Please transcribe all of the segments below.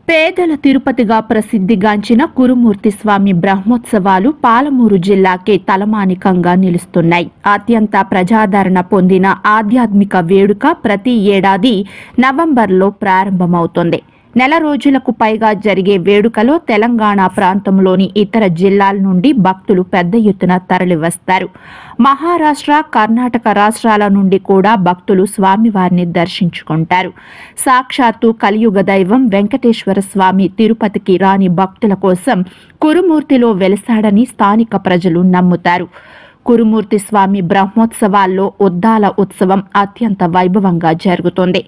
పేదల తిరుపతిగా ప్రసిద్ధిగాంచిన కురుమూర్తి స్వామి బ్రహ్మోత్సవాలు పాలమూరు జిల్లాకే తలమానికంగా నిలుస్తున్నాయి. అత్యంత ప్రజాదరణ పొందిన ఆధ్యాత్మిక వేడుక ప్రతి ఏడాది నవంబర్లో ప్రారంభమవుతుంది. నెల రోజులకు పైగా జరిగే వేడుకలో తెలంగాణ ప్రాంతంలోని ఇతర జిల్లాల నుండి భక్తులు పెద్ద ఎత్తున తరలివస్తారు. మహారాష్ట్ర, కర్ణాటక రాష్ట్రాల నుండి కూడా భక్తులు స్వామివారిని దర్శించుకుంటారు. సాక్షాత్తు కలియుగ దైవం వెంకటేశ్వర స్వామి తిరుపతికి రాని భక్తుల కోసం కురుమూర్తిలో వెలసాడని స్థానిక ప్రజలు నమ్ముతారు. కురుమూర్తి స్వామి బ్రహ్మోత్సవాల్లో ఉద్దాల ఉత్సవం అత్యంత వైభవంగా జరుగుతుంది.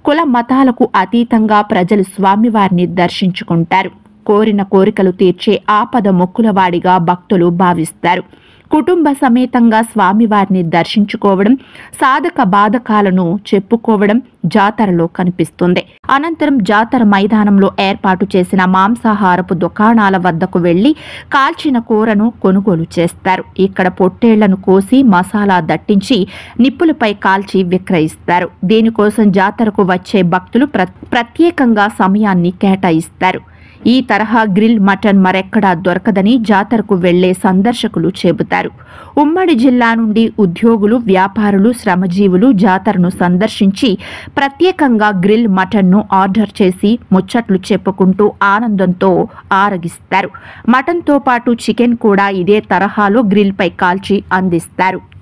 కుల మతాలకు అతీతంగా ప్రజలు స్వామివారిని దర్శించుకుంటారు. కోరిన కోరికలు తీర్చే ఆపద మొక్కులవాడిగా భక్తులు భావిస్తారు. కుటుంబ సమేతంగా స్వామివారిని దర్శించుకోవడం, సాధక బాధకాలను చెప్పుకోవడం జాతరలో కనిపిస్తుంది. అనంతరం జాతర మైదానంలో ఏర్పాటు చేసిన మాంసాహారపు దుకాణాల వద్దకు వెళ్లి కాల్చిన కూరను కొనుగోలు చేస్తారు. ఇక్కడ పొట్టేళ్లను కోసి మసాలా దట్టించి నిప్పులపై కాల్చి విక్రయిస్తారు. దీనికోసం జాతరకు వచ్చే భక్తులు ప్రత్యేకంగా సమయాన్ని కేటాయిస్తారు. ఈ తరహా గ్రిల్ మటన్ మరెక్కడా దొరకదని జాతరకు వెళ్లే సందర్శకులు చెబుతారు. ఉమ్మడి జిల్లా నుండి ఉద్యోగులు, వ్యాపారులు, శ్రమజీవులు జాతరను సందర్శించి ప్రత్యేకంగా గ్రిల్ మటన్ను ఆర్డర్ చేసి ముచ్చట్లు చెప్పుకుంటూ ఆనందంతో ఆరగిస్తారు. మటన్తో పాటు చికెన్ కూడా ఇదే తరహాలో గ్రిల్పై కాల్చి అందిస్తారు.